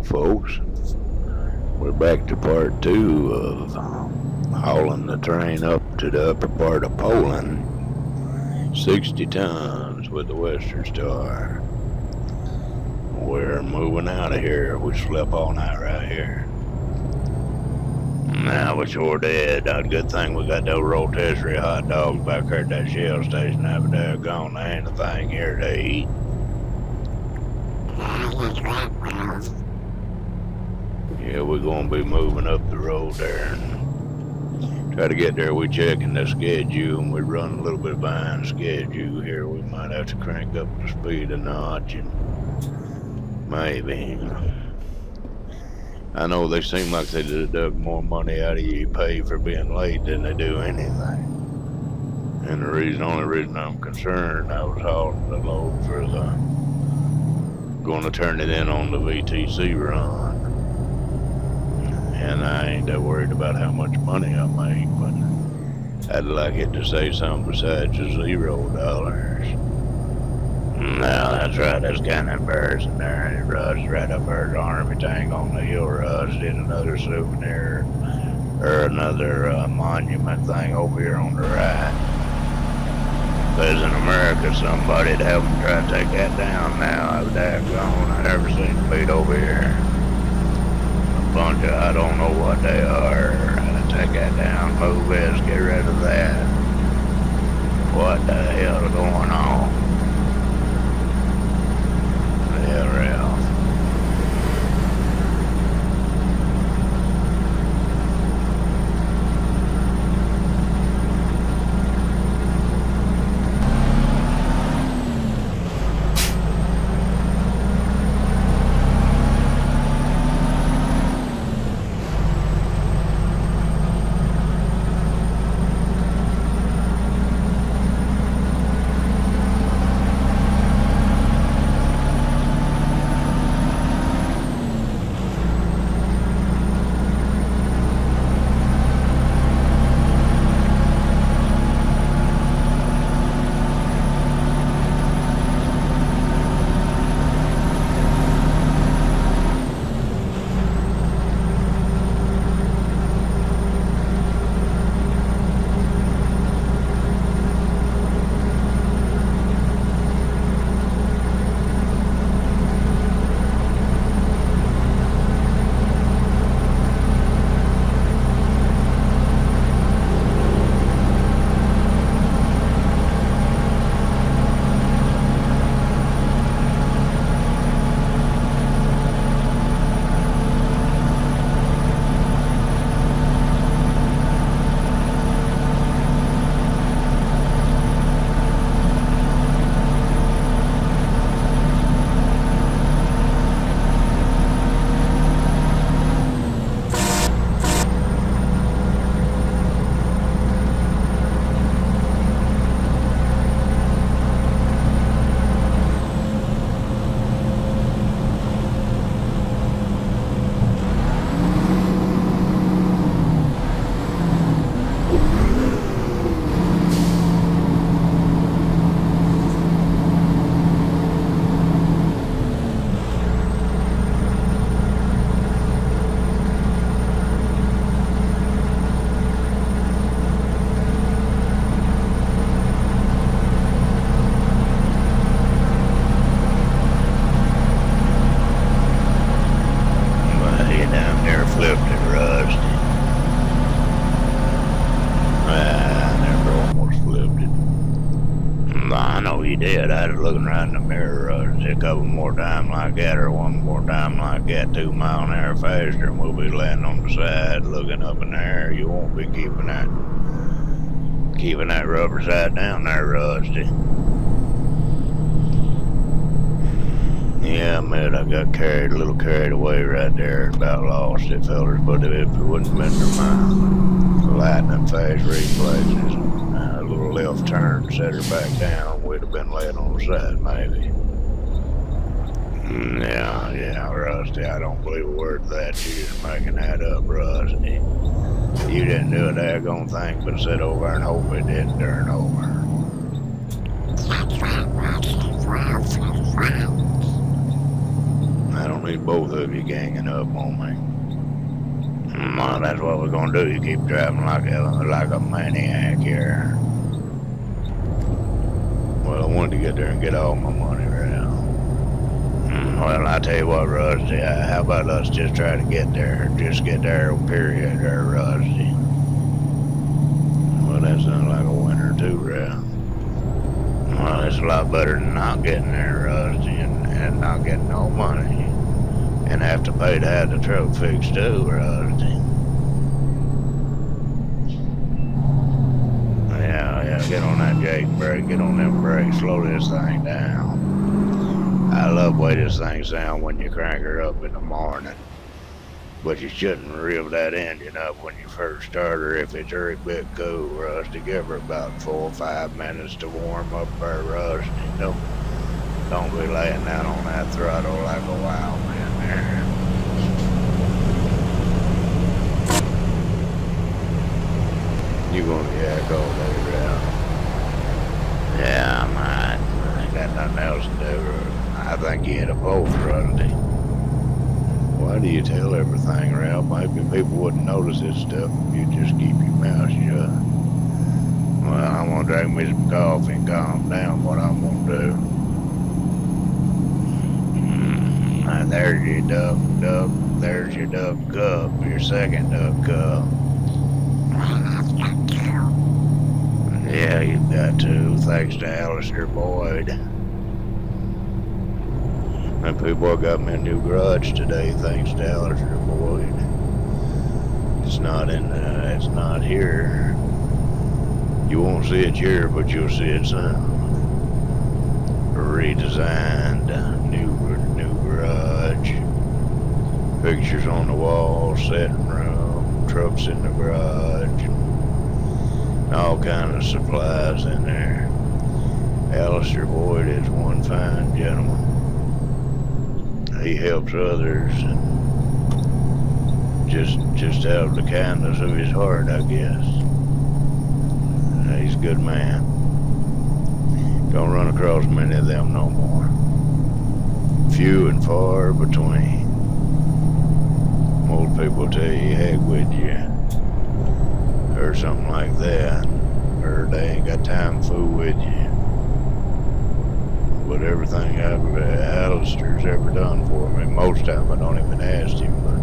folks. We're back to part 2 of hauling the train up to the upper part of Poland. 60 tons with the Western Star. We're moving out of here. We slept all night right here. Now we sure did. A good thing we got those rotisserie hot dogs back there at that Shell station over there. Gone, there ain't a thing here to eat. Yeah, we're gonna be moving up the road there and try to get there. We checking the schedule and we run a little bit behind schedule here. We might have to crank up the speed a notch and maybe. I know they seem like they deduct more money out of you pay for being late than they do anything. And the only reason I'm concerned, I was hauling the load for gonna turn it in on the VTC run. And I ain't that worried about how much money I make, but I'd like it to say something besides just $0. No, that's right, that's kind of embarrassing there, and it runs right up there, the army tank on the hill runs, did another souvenir, or another monument thing over here on the right. Because in America, somebody'd help them try to take that down now. I was daggone, I never seen them beat over here. A bunch of, I don't know what they are. Take that down, move this, get rid of that. What the hell is going on? Yeah, Ralph. Looking right in the mirror, a couple more times like that, or one more time like that, 2 miles an hour faster, and we'll be landing on the side, looking up in the air. You won't be keeping that rubber side down there, Rusty. Yeah, man, I got a little carried away right there, about lost it, fellas. But if it wouldn't have been for my lightning fast reflexes, a little left turn set her back down, we'd have been laying on the side, maybe. Yeah, Rusty, I don't believe a word of that. You're just making that up, Rusty. You didn't do a daggone thing but sit over and hope it didn't turn over. I don't mean, both of you ganging up on me. Well, that's what we're gonna do. You keep driving like a maniac here. Well, I wanted to get there and get all my money around. Well, I tell you what, Rusty, how about us just try to get there? Just get there, period, there, Rusty. Well, that sounds like a winner too, Ralph. Well, it's a lot better than not getting there, Rusty, and not getting no money. And have to pay to have the truck fixed too, Rusty. Yeah, get on that jake brake, get on them brakes, slow this thing down. I love the way this thing sounds when you crank her up in the morning. But you shouldn't rev that engine up when you first start her if it's very bit cool, Rusty. Give her about 4 or 5 minutes to warm up her, Rusty. Don't be laying down on that throttle like a wild man there. You gonna yak all day, Ralph? Yeah, I might. I ain't got nothing else to do. I think you hit a bolt, Rusty. Why do you tell everything, Ralph? Maybe people wouldn't notice this stuff if you just keep your mouth shut. Well, I'm gonna drink me some coffee and calm down what I'm gonna do. There's your duck. There's your duck cup, your second duck cup. Yeah, you've got to, thanks to Alistair Boyd. And people got me a new garage today, thanks to Alistair Boyd. It's not here. You won't see it here, but you'll see it soon. Redesigned, new garage. Pictures on the wall, setting room, trucks in the garage. All kind of supplies in there. Alistair Boyd is one fine gentleman. He helps others and just out of the kindness of his heart, I guess. He's a good man. Don't run across many of them no more. Few and far between. Most people tell you, heck with you, or something like that, or they ain't got time to fool with you. But everything Alistair's ever done for me, most time I don't even ask him, but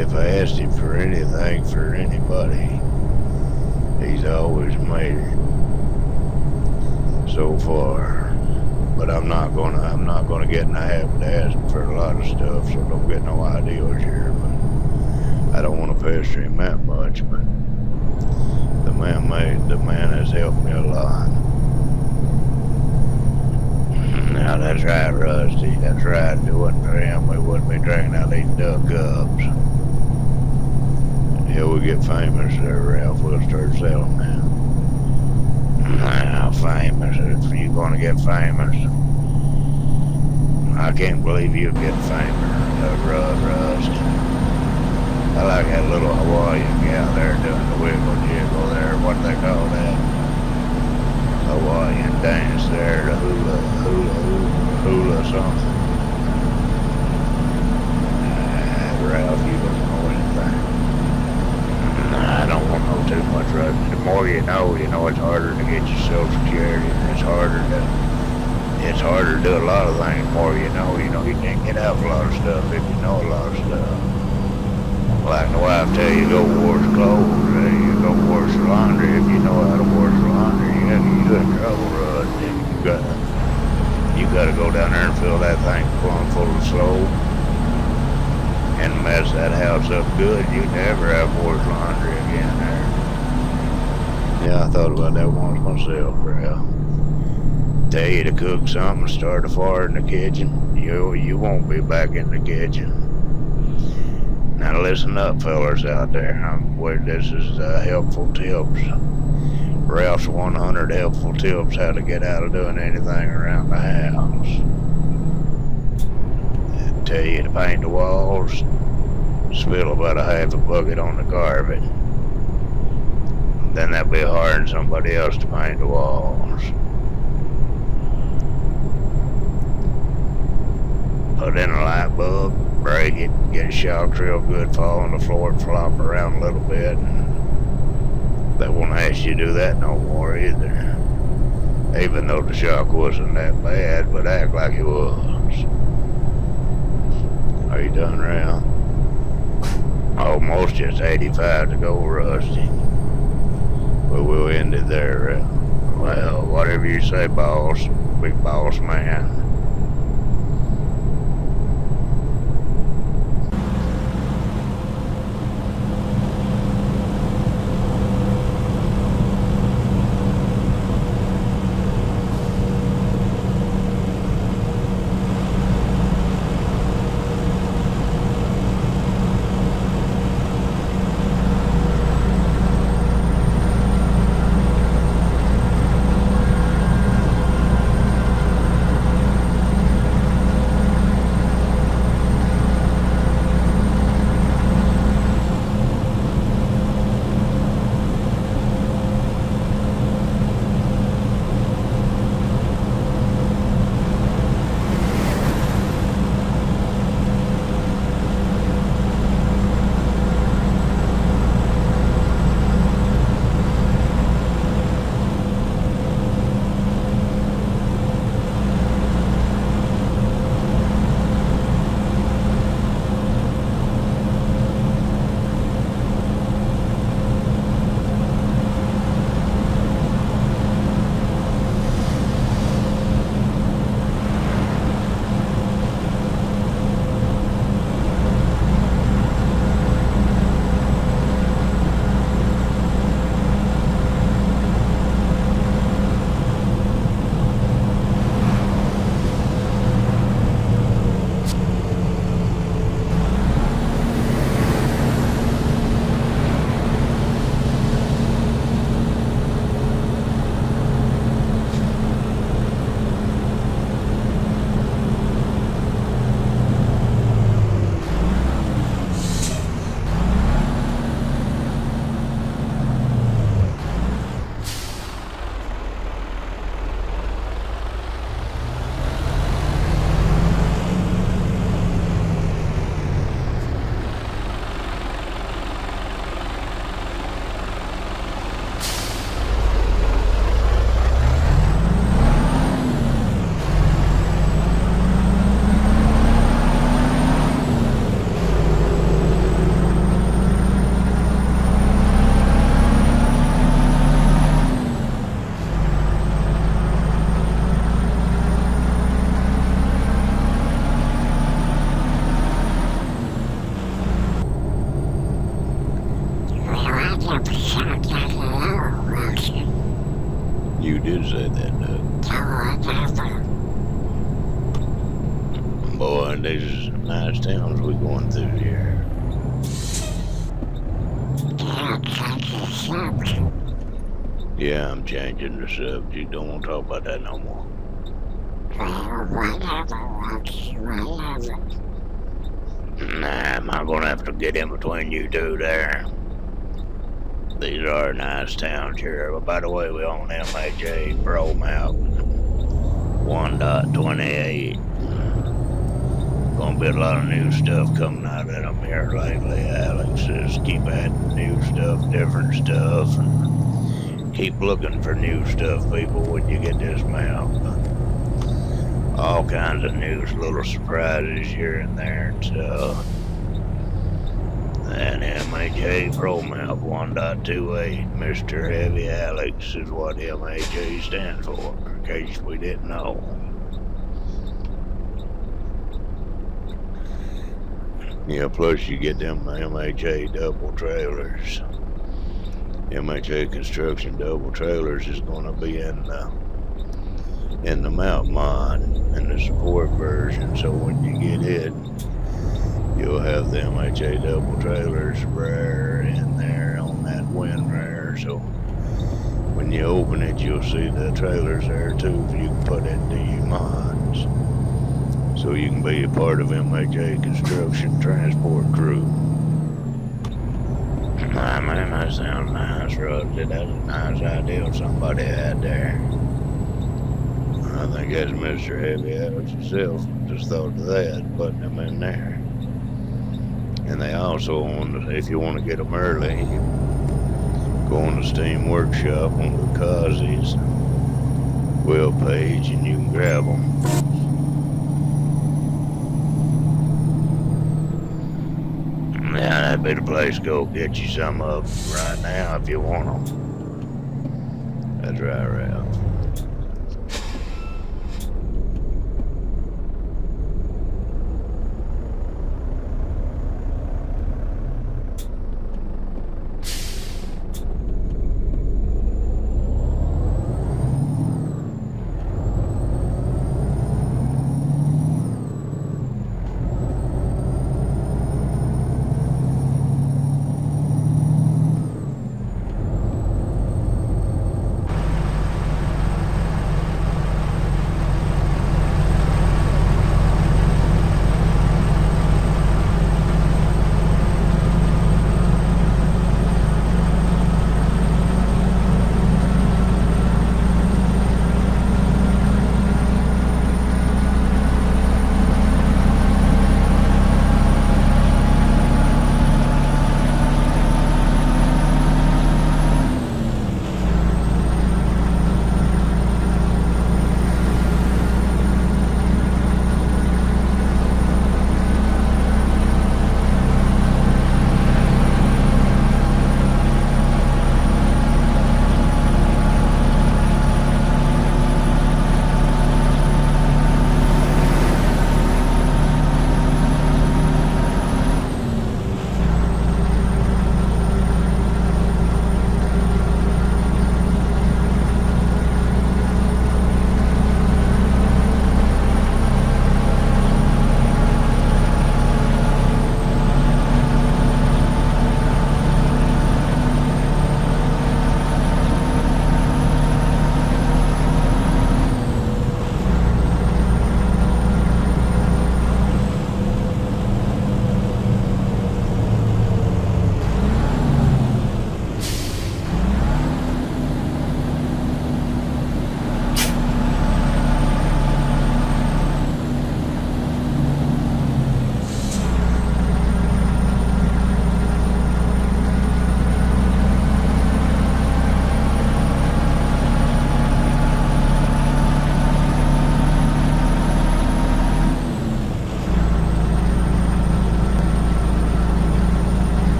if I asked him for anything for anybody, he's always made it so far. But I'm not gonna get in the habit of asking for a lot of stuff, so don't get no ideas here. But I don't want to pester him that much. But the man has helped me a lot. Now that's right, Rusty. That's right. If it wasn't for him, we wouldn't be drinking out these duck cups. Yeah, we'll get famous there, Ralph. We'll start selling now. Now, famous. If you're gonna get famous, I can't believe you'll get famous, Rusty. I like that little Hawaiian gal there doing the wiggle jiggle there. What do they call that? Hawaiian dance there, the hula something. Ralph, you don't know anything. I don't want to know too much, Rusty. The more you know it's harder to get your Social Security, and it's harder to do a lot of things. The more you know, you can't get out of a lot of stuff if you know a lot of stuff. Like the wife tell you, go wash clothes, you go wash the laundry. If you know how to wash the laundry, you're in trouble, Rusty. You gotta go down there and fill that thing plumb full of soap and mess that house up good. You never have washed laundry again there. Yeah, I thought about that once myself, bro. Tell you to cook something, start a fire in the kitchen, you won't be back in the kitchen. Now listen up, fellas out there. This is helpful tips. Ralph's 100 helpful tips how to get out of doing anything around the house. Tell you to paint the walls, spill about a half a bucket on the carpet. Then that'll be hiring somebody else to paint the walls. put in a light bulb, break it, get shocked real good, fall on the floor and flop around a little bit. And they won't ask you to do that no more either. Even though the shock wasn't that bad, but act like it was. Are you done, Ralph? Almost just 85 to go, Rusty. But we'll end it there, Ralph. Well, whatever you say, boss. Big boss man. You did say that, Doug. Boy, these nice towns we're going through here. Yeah, I'm changing the subject. Don't want to talk about that no more. Nah, I'm not gonna have to get in between you two there. These are nice towns here. But by the way, we own MHApro map 1.28. Gonna be a lot of new stuff coming out of them here lately. Alex says keep adding new stuff, different stuff, and keep looking for new stuff, people, when you get this map. All kinds of new little surprises here and there and stuff. And MHApro map 1.28, Mr. Heavy Alex is what MHA stands for, in case we didn't know. Yeah, plus you get them MHA double trailers. MHA construction double trailers is going to be in the mount mod in the support version, so when you get it, you'll have the MHA double trailers rare in there on that wind rare. So when you open it, you'll see the trailers there too, if you can put it into your mods, so you can be a part of MHA construction transport crew. I mean, that sounds nice, Rusty. That's a nice idea somebody had there. I think that's Mr. Heavy House himself. Just thought of that, putting them in there. And they also, if you want to get them early, you go on the Steam Workshop on the Kazi's web page and you can grab them. Yeah, that'd be the place to go get you some of them right now if you want them. That's right, Ralph.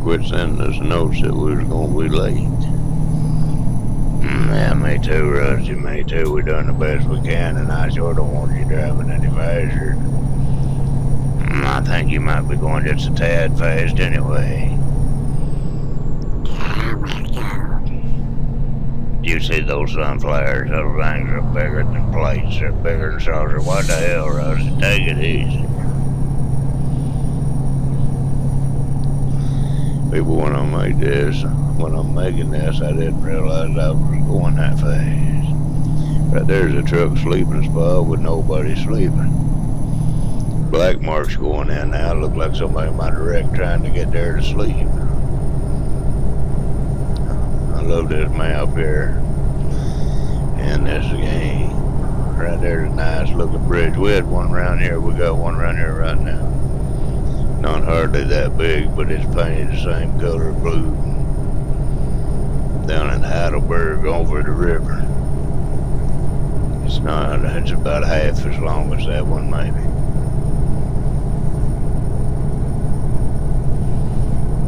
quit sending us notes that we was gonna be late. Yeah, me too, Rusty, me too. We done the best we can, and I sure don't want you driving any faster. I think you might be going just a tad fast anyway. You see those sunflowers? Those things are bigger than plates. They're bigger than saucers. What the hell, Rusty? Take it easy. People, when I'm making this, I didn't realize I was going that fast. Right there's a truck sleeping spot with nobody sleeping. Black marks going in now. Look like somebody might have wrecked trying to get there to sleep. I love this map here and this game. Right there's a nice looking bridge. We had one around here. We got one around here right now. Not hardly that big, but it's painted the same color blue. Down in Heidelberg over the river. It's about half as long as that one maybe.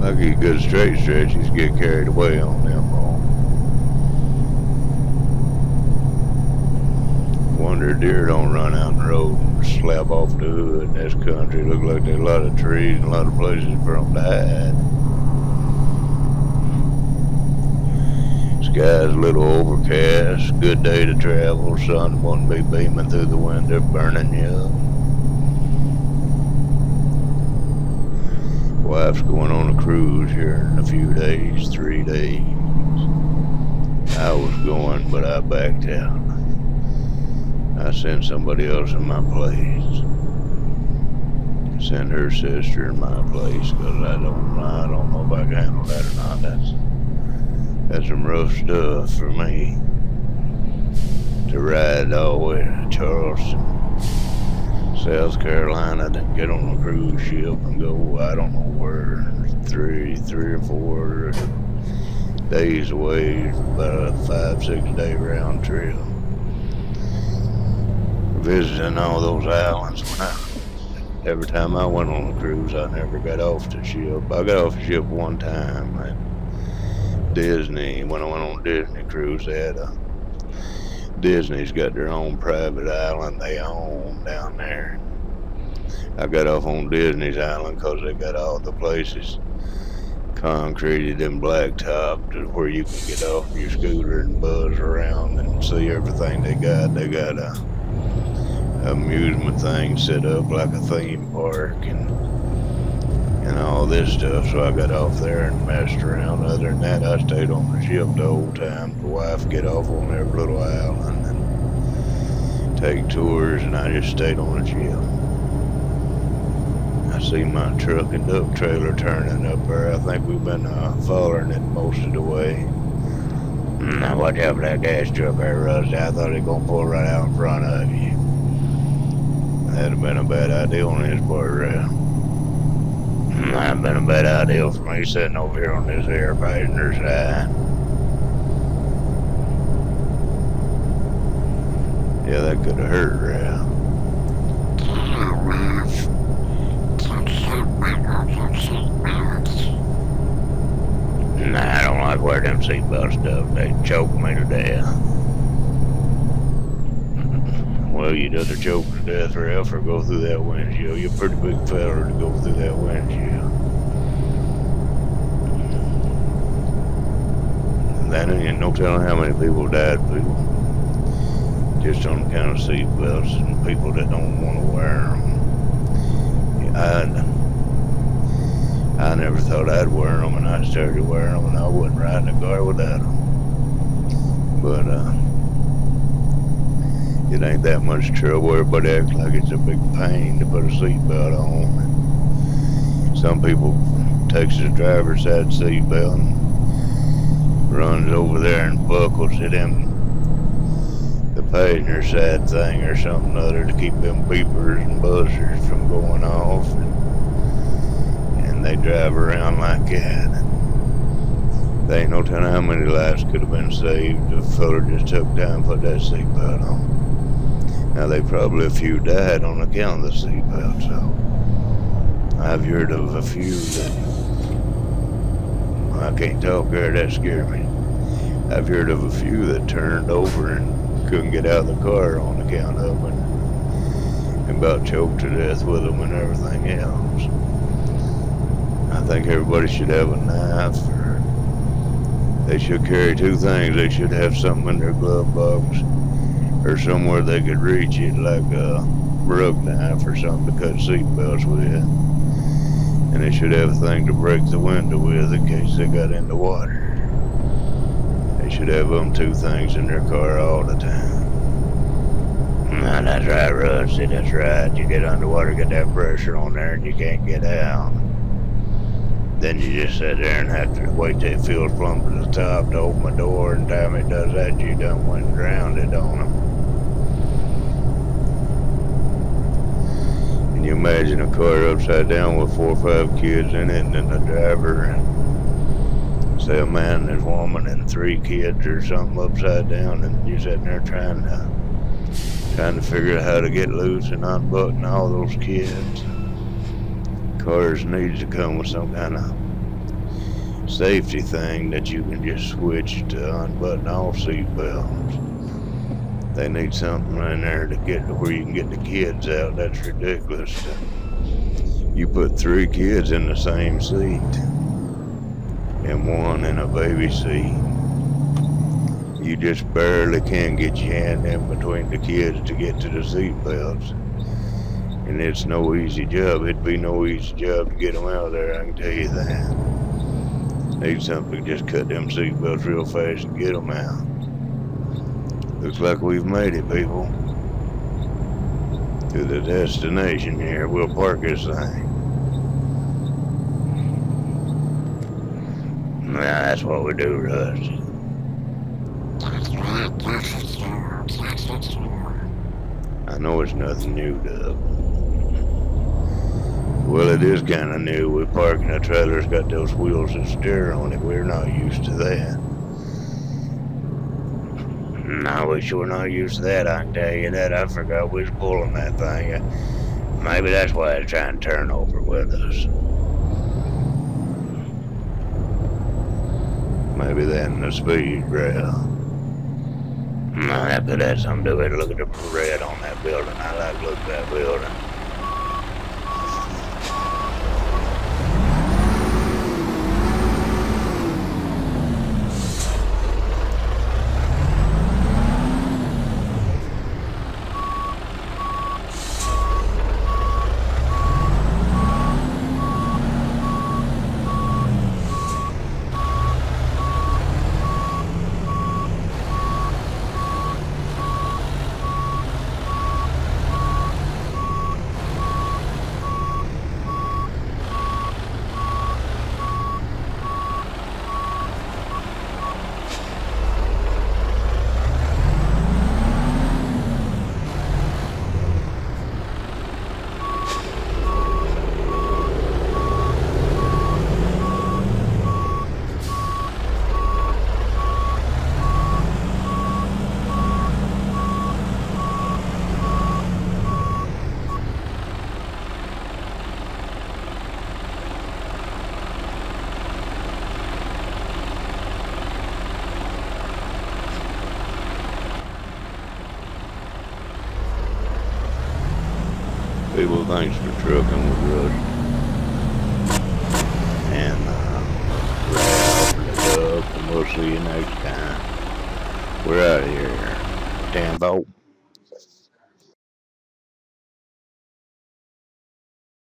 Like a good straight stretches get carried away on them all. Wonder deer don't run out in the road and slap off the hood in this country. Look like there's a lot of trees and a lot of places for them to hide. Sky's a little overcast. Good day to travel. Sun won't be beaming through the window, burning you up. Wife's going on a cruise here in a few days, 3 days. I was going, but I backed out. I sent somebody else in my place. Sent her sister in my place, because I don't know if I can handle that or not. That's some rough stuff for me. To ride all the way to Charleston, South Carolina, to get on a cruise ship and go, I don't know where, three or 4 days away, about a 5-6 day round trip. Visiting all those islands. Every time I went on a cruise, I never got off the ship. I got off the ship one time at Disney. When I went on a Disney cruise, Disney's got their own private island they own down there. I got off on Disney's island because they got all the places concreted and blacktopped where you can get off your scooter and buzz around and see everything they got. They got a amusement thing set up like a theme park and all this stuff. So I got off there and messed around. Other than that, I stayed on the ship the whole time. The wife get off on every little island and take tours, and I just stayed on the ship. I see my truck and duck trailer turning up there. I think we've been following it most of the way. Now watch out for that gas truck there, Rusty. I thought it was gonna pull right out in front of you. That'd have been a bad idea on his part, right? That'd have been a bad idea for me sitting over here on this air passenger side. Yeah, that could have hurt, right? Nah, I don't like wearing them seatbelt stuff. They choke me to death. Well, you'd either choke to death, Ralph, or go through that windshield. You're a pretty big fella to go through that windshield. That ain't no telling how many people died, people. Just on account of seatbelts and people that don't want to wear them. I never thought I'd wear them, and I started wearing them, and I wouldn't ride in a car without them. But, it ain't that much trouble. Everybody acts like it's a big pain to put a seatbelt on. Some people takes the driver's side seatbelt and runs over there and buckles it in the passenger side thing or something other to keep them beepers and buzzers from going off. And they drive around like that. There ain't no telling how many lives could have been saved if a fella just took time and put that seatbelt on. Now, they probably a few died on account of the seatbelt, so I've heard of a few that I can't talk there, that scared me. I've heard of a few that turned over and couldn't get out of the car on account of it, and about choked to death with them and everything else. I think everybody should have a knife, or they should carry two things. They should have something in their glove box or somewhere they could reach it, like a rug knife or something to cut seatbelts with. And they should have a thing to break the window with in case they got in the water. They should have them two things in their car all the time. Nah, that's right, Rusty, that's right. You get underwater, get that pressure on there, and you can't get out. Then you just sit there and have to wait till it fills plumb to the top to open the door, and time it does that, you done went and drowned it on them. Can you imagine a car upside down with 4 or 5 kids in it, and then the driver, and say a man and his woman and 3 kids or something upside down, and you're sitting there trying to figure out how to get loose and unbutton all those kids. Cars needs to come with some kind of safety thing that you can just switch to unbutton all seat belts. They need something in there to get to where you can get the kids out. That's ridiculous. You put 3 kids in the same seat and 1 in a baby seat. You just barely can get your hand in between the kids to get to the seat belts. And it's no easy job. It'd be no easy job to get them out of there, I can tell you that. Need something to just cut them seat belts real fast and get them out. Looks like we've made it, people. To the destination here. We'll park this thing. Nah, that's what we do, Rusty. I know it's nothing new, Doug. Well, it is kind of new. We're parking a trailer's got those wheels that steer on it. We're not used to that. No, we sure not used to that, I can tell you that. I forgot we was pulling that thing. Maybe that's why it's trying to turn over with us. Maybe that and the speed rail. No, that could have something to do with it. Look at the red on that building. I like to look at that building. People, thanks for trucking with us. And Ralph and the Duck, and we'll see you next time. We're out of here. Damn boat.